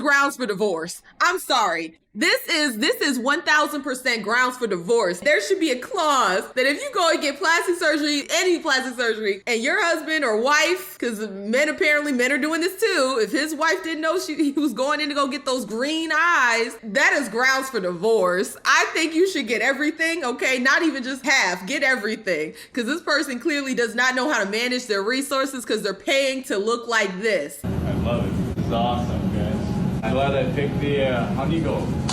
grounds for divorce. I'm sorry. This is 1000% grounds for divorce. There should be a clause that if you go and get plastic surgery, any plastic surgery, and your husband or wife, because men are doing this too, if his wife didn't know he was going in to go get those green eyes, that is grounds for divorce. I think you should get everything, okay? Not even just half, get everything. Because this person clearly does not know how to manage their resources because they're paying to look like this. I love it. This is awesome, guys. I'm glad I picked the honeycomb.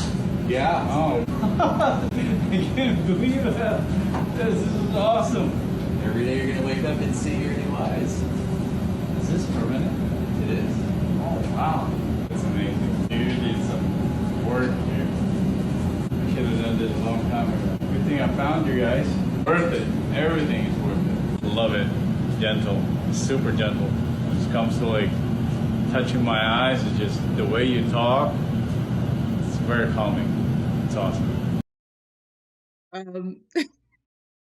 Yeah. Oh. I can't believe that. This is awesome. Every day you're gonna wake up and see your new eyes. Is this permanent? It is. Oh, wow. That's amazing. You did some work here. I should have done this a long time ago. Good thing I found you guys. Worth it. Everything is worth it. Love it. Gentle. Super gentle. When it comes to like touching my eyes, it's just the way you talk. It's very calming. It's awesome.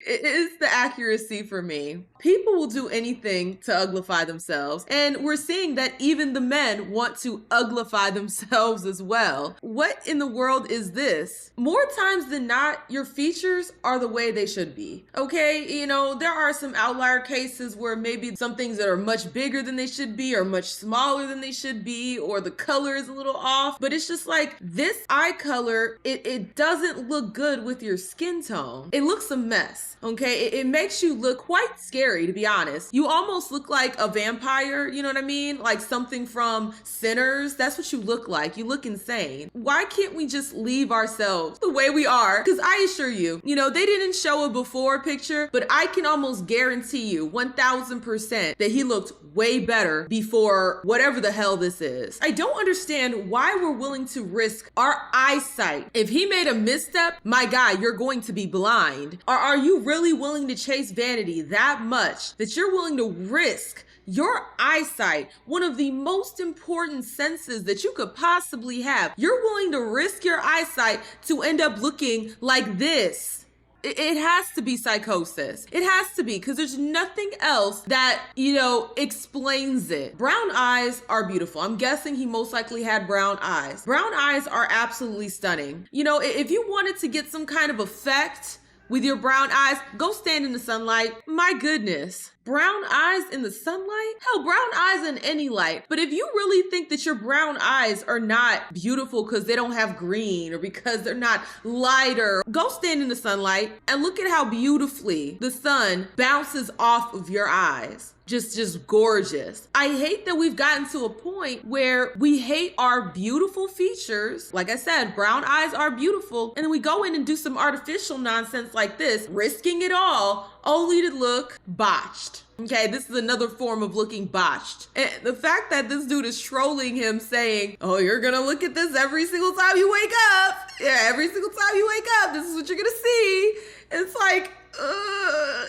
It is the accuracy for me. People will do anything to uglify themselves. And we're seeing that even the men want to uglify themselves as well. What in the world is this? More times than not, your features are the way they should be. Okay, you know, there are some outlier cases where maybe some things that are much bigger than they should be or much smaller than they should be, or the color is a little off. But it's just like this eye color, it doesn't look good with your skin tone. It looks a mess. Okay, it makes you look quite scary, to be honest. You almost look like a vampire, you know what I mean? Like something from Sinners. That's what you look like. You look insane. Why can't we just leave ourselves the way we are? Because I assure you, you know, they didn't show a before picture, but I can almost guarantee you 1000% that he looked way better before whatever the hell this is. I don't understand why we're willing to risk our eyesight. If he made a misstep, my guy, you're going to be blind. Or are you really willing to chase vanity that much that you're willing to risk your eyesight, one of the most important senses that you could possibly have? You're willing to risk your eyesight to end up looking like this. It has to be psychosis. It has to be, because there's nothing else that, you know, explains it. Brown eyes are beautiful. I'm guessing he most likely had brown eyes. Brown eyes are absolutely stunning. You know, if you wanted to get some kind of effect with your brown eyes, go stand in the sunlight. My goodness. Brown eyes in the sunlight? Hell, brown eyes in any light. But if you really think that your brown eyes are not beautiful because they don't have green or because they're not lighter, go stand in the sunlight and look at how beautifully the sun bounces off of your eyes. Just gorgeous. I hate that we've gotten to a point where we hate our beautiful features. Like I said, brown eyes are beautiful. And then we go in and do some artificial nonsense like this, risking it all, only to look botched. Okay, this is another form of looking botched. And the fact that this dude is trolling him saying, oh, you're gonna look at this every single time you wake up. Yeah, every single time you wake up, this is what you're gonna see. It's like,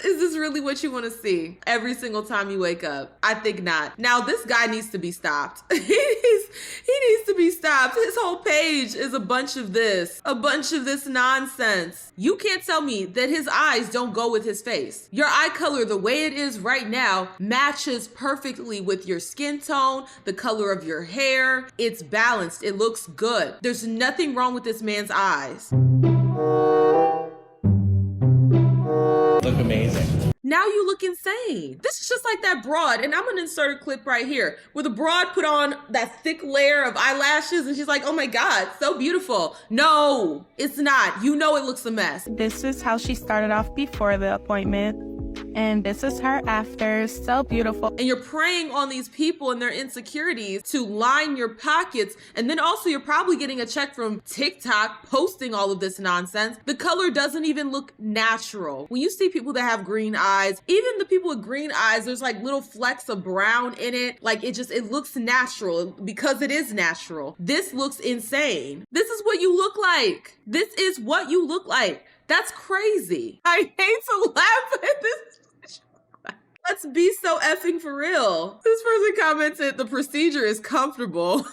is this really what you want to see every single time you wake up? I think not. Now, this guy needs to be stopped. He needs to be stopped. His whole page is a bunch of this nonsense. You can't tell me that his eyes don't go with his face. Your eye color, the way it is right now, matches perfectly with your skin tone, the color of your hair. It's balanced. It looks good. There's nothing wrong with this man's eyes. Look amazing. Now you look insane. This is just like that broad, and I'm gonna insert a clip right here where the broad put on that thick layer of eyelashes and she's like, oh my God, so beautiful. No, it's not. You know it looks a mess. This is how she started off before the appointment. And this is her after. So beautiful. And you're preying on these people and their insecurities to line your pockets. And then also you're probably getting a check from TikTok posting all of this nonsense. The color doesn't even look natural. When you see people that have green eyes, even the people with green eyes, there's like little flecks of brown in it. Like it looks natural because it is natural. This looks insane. This is what you look like. This is what you look like. That's crazy. I hate to laugh at this. Let's be so effing for real. This person commented, the procedure is comfortable.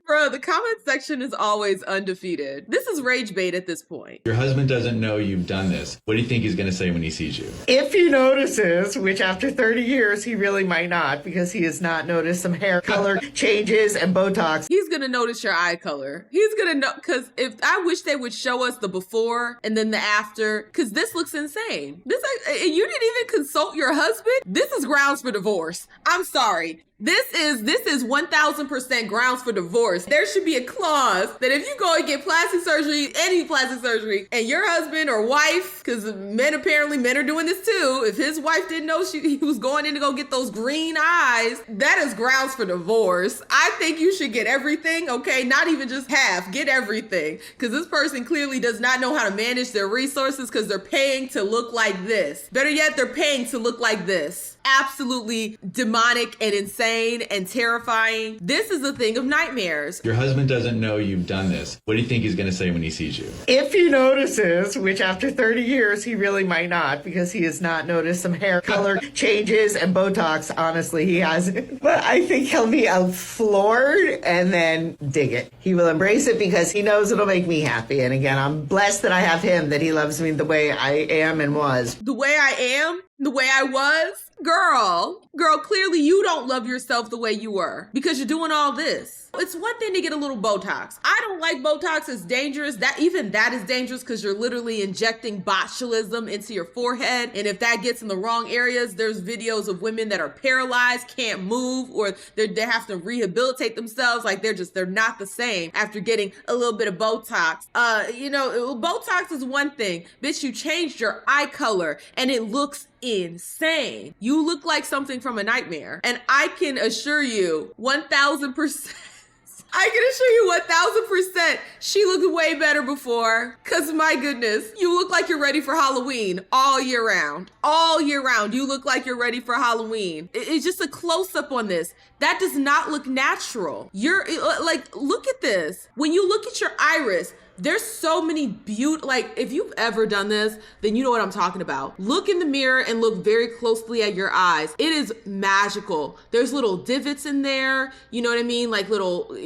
Bro, the comment section is always undefeated. This is rage bait at this point. Your husband doesn't know you've done this. What do you think he's going to say when he sees you? If he notices, which after 30 years he really might not, because he has not noticed some hair color changes and Botox. He's gonna notice your eye color. He's gonna know, because if I wish they would show us the before and then the after, because this looks insane. This, you didn't even consult your husband? This is grounds for divorce. I'm sorry. This is 1000% grounds for divorce. There should be a clause that if you go and get plastic surgery, any plastic surgery, and your husband or wife, because men are doing this too, if his wife didn't know he was going in to go get those green eyes, that is grounds for divorce. I think you should get everything, okay? Not even just half, get everything. Because this person clearly does not know how to manage their resources because they're paying to look like this. Better yet, they're paying to look like this. Absolutely demonic and insane and terrifying. This is a thing of nightmares. Your husband doesn't know you've done this. What do you think he's going to say when he sees you? If he notices, which after 30 years he really might not, because he has not noticed some hair color changes and Botox. Honestly, he hasn't. But I think he'll be floored and then dig it. He will embrace it because he knows it'll make me happy. And again, I'm blessed that I have him, that he loves me the way I am and was. The way I am, the way I was. Girl, clearly you don't love yourself the way you were because you're doing all this. It's one thing to get a little Botox. I don't like Botox. It's dangerous. That is dangerous because you're literally injecting botulism into your forehead. And if that gets in the wrong areas, there's videos of women that are paralyzed, can't move, or they have to rehabilitate themselves. Like they're not the same after getting a little bit of Botox. Botox is one thing. Bitch, you changed your eye color and it looks insane. You look like something from a nightmare. And I can assure you 1000%. I can assure you 1000% she looked way better before. Cause my goodness, you look like you're ready for Halloween all year round. All year round, you look like you're ready for Halloween. It's just a close up on this. That does not look natural. You're like, look at this. When you look at your iris, there's so many if you've ever done this, then you know what I'm talking about. Look in the mirror and look very closely at your eyes. It is magical. There's little divots in there, you know what I mean? Like little,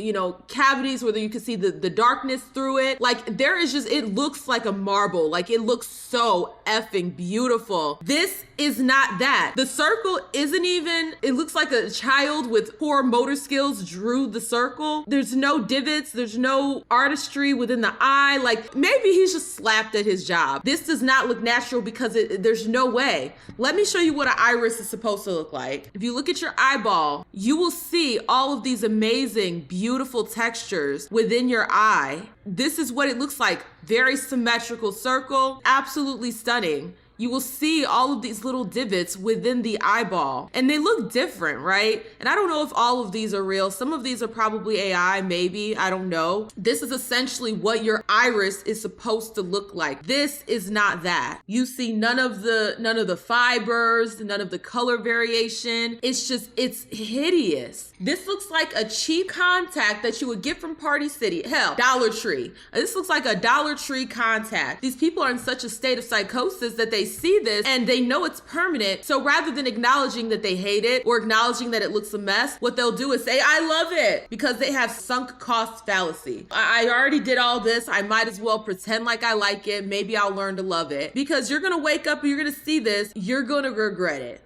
cavities where you can see the darkness through it. Like it looks like a marble. Like it looks so effing beautiful. This is not that. The circle isn't even, it looks like a child with poor motor skills drew the circle. There's no divots. There's no artistry within the eye. Like maybe he's just slapped at his job. This does not look natural because there's no way. Let me show you what an iris is supposed to look like. If you look at your eyeball, you will see all of these amazing, beautiful textures within your eye. This is what it looks like. Very symmetrical circle, absolutely stunning. You will see all of these little divots within the eyeball and they look different, right? And I don't know if all of these are real. Some of these are probably AI, maybe, I don't know. This is essentially what your iris is supposed to look like. This is not that. You see none of the fibers, none of the color variation. It's hideous. This looks like a cheap contact that you would get from Party City. Hell, Dollar Tree. This looks like a Dollar Tree contact. These people are in such a state of psychosis that they see this and they know it's permanent. So rather than acknowledging that they hate it or acknowledging that it looks a mess, what they'll do is say, I love it, because they have sunk cost fallacy. I already did all this. I might as well pretend like I like it. Maybe I'll learn to love it, because you're going to wake up and you're going to see this. You're going to regret it.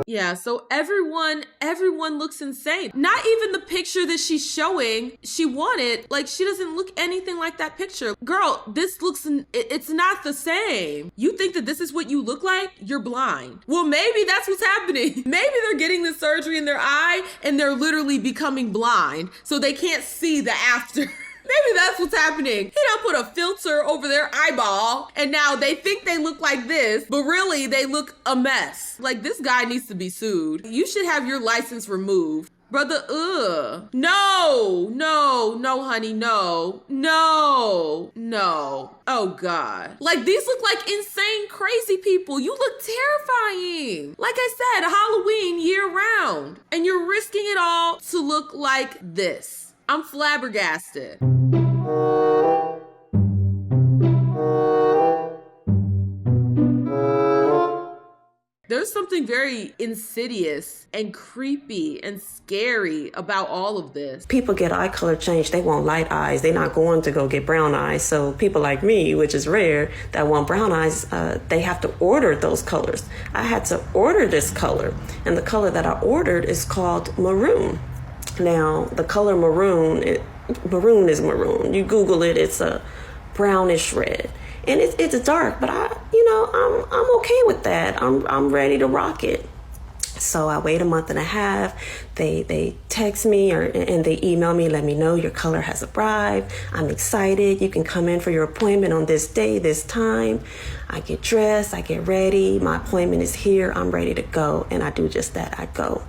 Yeah, so everyone looks insane. Not even the picture that she's showing, she wanted, like she doesn't look anything like that picture. Girl, it's not the same. You think that this is what you look like? You're blind. Well, maybe that's what's happening. Maybe they're getting the surgery in their eye and they're literally becoming blind, so they can't see the after. Maybe that's what's happening. He done put a filter over their eyeball and now they think they look like this, but really they look a mess. Like, this guy needs to be sued. You should have your license removed. Brother, No, honey, no. Oh God. Like, these look like insane, crazy people. You look terrifying. Like I said, Halloween year round. And you're risking it all to look like this. I'm flabbergasted. There's something very insidious and creepy and scary about all of this. People get eye color change. They want light eyes. They're not going to go get brown eyes. So people like me, which is rare, that want brown eyes, they have to order those colors. I had to order this color, and the color that I ordered is called maroon. Now, the color maroon, maroon is maroon. You Google it, it's a brownish red. And it's dark, but I'm okay with that. I'm ready to rock it. So I wait a month and a half. They text me and they email me, let me know your color has arrived. I'm excited. You can come in for your appointment on this day, this time. I get dressed, I get ready. My appointment is here. I'm ready to go. And I do just that. I go.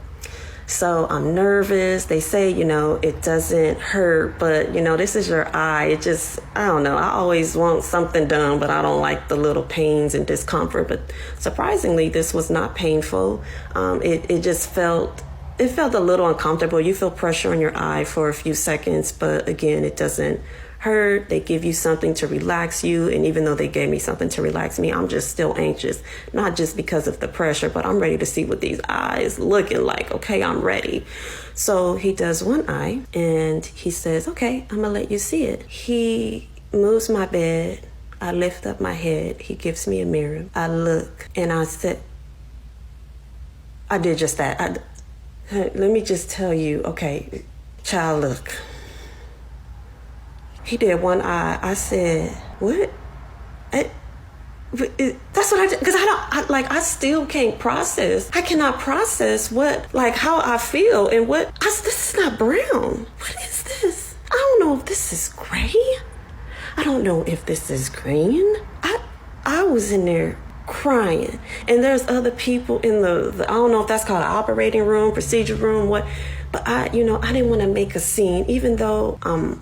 So I'm nervous. They say, it doesn't hurt, but this is your eye. It just, I don't know. I always want something done, but I don't like the little pains and discomfort. But surprisingly, this was not painful. It just felt a little uncomfortable. You feel pressure on your eye for a few seconds, but again, it doesn't hurt. They give you something to relax you. And even though they gave me something to relax me, I'm just still anxious, not just because of the pressure, but I'm ready to see what these eyes looking like. Okay, I'm ready. So he does one eye and he says, okay, I'm gonna let you see it. He moves my bed. I lift up my head. He gives me a mirror. I look and I said, I did just that. Let me just tell you, okay, child, look. He did one eye. I said, what? That's what I did. Because I still can't process. I cannot process how I feel and this is not brown. What is this? I don't know if this is gray. I don't know if this is green. I was in there crying. And there's other people in the I don't know if that's called an operating room, procedure room, what. But I didn't want to make a scene, even though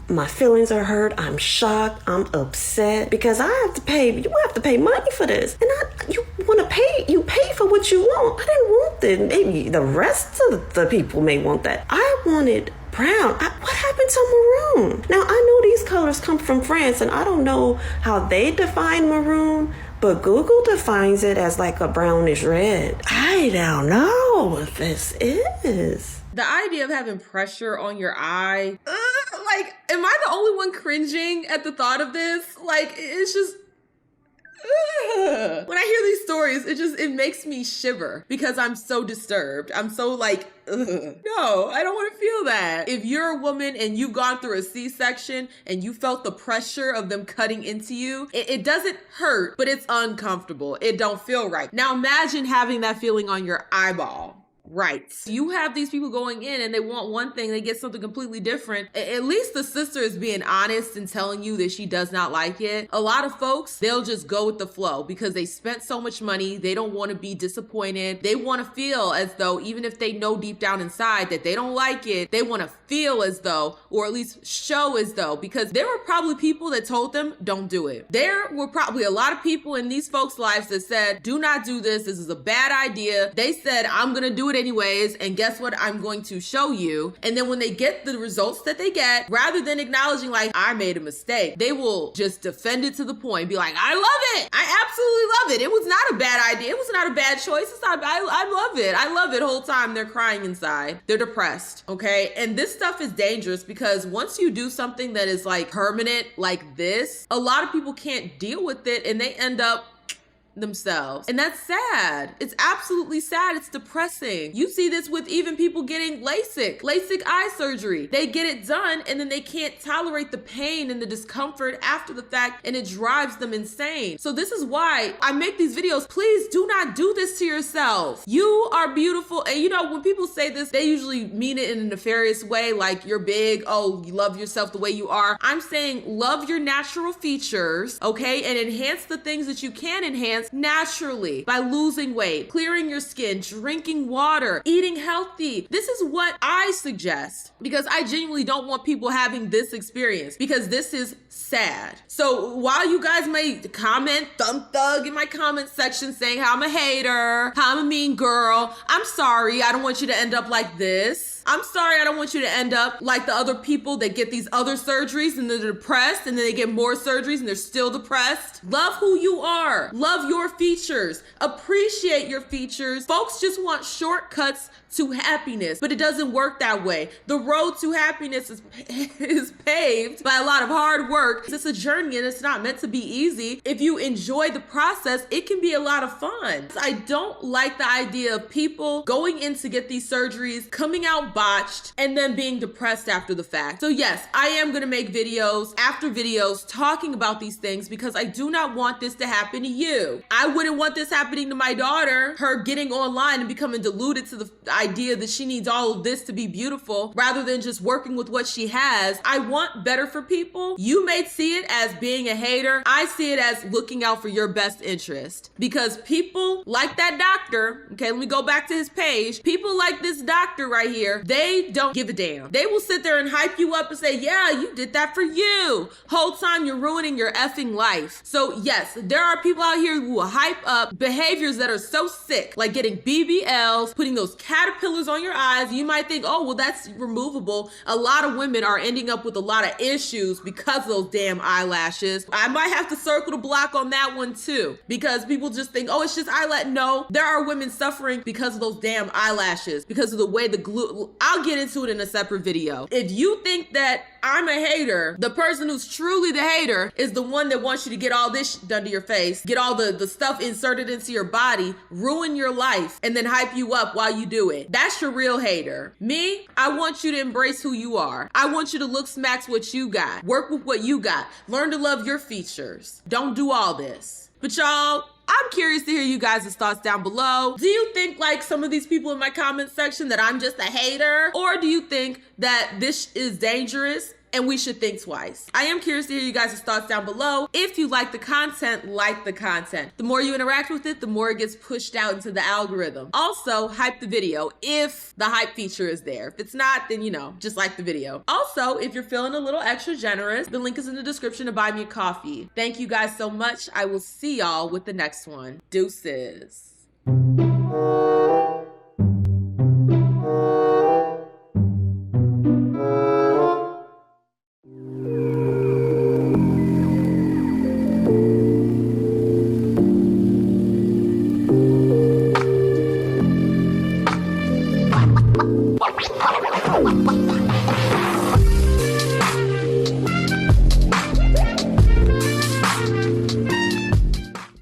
my feelings are hurt. I'm shocked. I'm upset because I have to pay. You have to pay money for this, and you want to pay. You pay for what you want. I didn't want that. Maybe the rest of the people may want that. I wanted brown. What happened to maroon? Now I know these colors come from France, and I don't know how they define maroon. But Google defines it as like a brownish red. I don't know what this is. The idea of having pressure on your eye, am I the only one cringing at the thought of this? It's just, when I hear these stories, it makes me shiver because I'm so disturbed. I'm so no, I don't want to feel that. If you're a woman and you've gone through a C-section and you felt the pressure of them cutting into you, it doesn't hurt, but it's uncomfortable. It don't feel right. Now imagine having that feeling on your eyeball. Right. You have these people going in and they want one thing, they get something completely different. At least the sister is being honest and telling you that she does not like it. A lot of folks, they'll just go with the flow because they spent so much money. They don't want to be disappointed. They want to feel as though, even if they know deep down inside that they don't like it, they want to feel as though, or at least show as though, because there were probably people that told them, don't do it. There were probably a lot of people in these folks' lives that said, do not do this. This is a bad idea. They said, I'm going to do it anyways, and guess what? I'm going to show you. And then when they get the results that they get, rather than acknowledging I made a mistake, they will just defend it to the point, be like, I love it. I absolutely love it. It was not a bad idea. It was not a bad choice. It's not, I love it. I love it. Whole time they're crying inside. They're depressed. Okay. And this stuff is dangerous because once you do something that is permanent like this, a lot of people can't deal with it and they end up themselves. And that's sad. It's absolutely sad. It's depressing. You see this with even people getting LASIK eye surgery. They get it done and then they can't tolerate the pain and the discomfort after the fact, and it drives them insane. So this is why I make these videos. Please do not do this to yourself. You are beautiful. And when people say this, they usually mean it in a nefarious way, like you're big, oh, you love yourself the way you are. I'm saying love your natural features, okay? And enhance the things that you can enhance naturally by losing weight, clearing your skin, drinking water, eating healthy. This is what I suggest because I genuinely don't want people having this experience because this is sad. So while you guys may comment thug in my comment section saying how I'm a hater, how I'm a mean girl, I'm sorry. I don't want you to end up like this. I'm sorry, I don't want you to end up like the other people that get these other surgeries and they're depressed and then they get more surgeries and they're still depressed. Love who you are. Love your your features. Appreciate your features. Folks just want shortcuts to happiness, but it doesn't work that way. The road to happiness is paved by a lot of hard work. It's a journey and it's not meant to be easy. If you enjoy the process, it can be a lot of fun. I don't like the idea of people going in to get these surgeries, coming out botched, and then being depressed after the fact. So yes, I am gonna make videos after videos talking about these things because I do not want this to happen to you. I wouldn't want this happening to my daughter, her getting online and becoming deluded to the idea that she needs all of this to be beautiful rather than just working with what she has. I want better for people. You may see it as being a hater. I see it as looking out for your best interest because people like that doctor, okay, let me go back to his page. People like this doctor right here, they don't give a damn. They will sit there and hype you up and say, yeah, you did that for you. Whole time you're ruining your effing life. So yes, there are people out here who will hype up behaviors that are so sick, like getting BBLs, putting those caterpillars on your eyes. You might think, oh, well, that's removable. A lot of women are ending up with a lot of issues because of those damn eyelashes. I might have to circle the block on that one too, because people just think, oh, it's just eyelash. No, there are women suffering because of those damn eyelashes, because of the way the glue. I'll get into it in a separate video. If you think that I'm a hater, the person who's truly the hater is the one that wants you to get all this done to your face, get all the stuff inserted into your body, ruin your life, and then hype you up while you do it. That's your real hater. Me, I want you to embrace who you are. I want you to look smacks what you got. Work with what you got. Learn to love your features. Don't do all this. But y'all, I'm curious to hear you guys' thoughts down below. Do you think, like some of these people in my comment section, that I'm just a hater? Or do you think that this is dangerous and we should think twice? I am curious to hear you guys' thoughts down below. If you like the content, like the content. The more you interact with it, the more it gets pushed out into the algorithm. Also, hype the video if the hype feature is there. If it's not, then, you know, just like the video. Also, if you're feeling a little extra generous, the link is in the description to buy me a coffee. Thank you guys so much. I will see y'all with the next one. Deuces. Wow.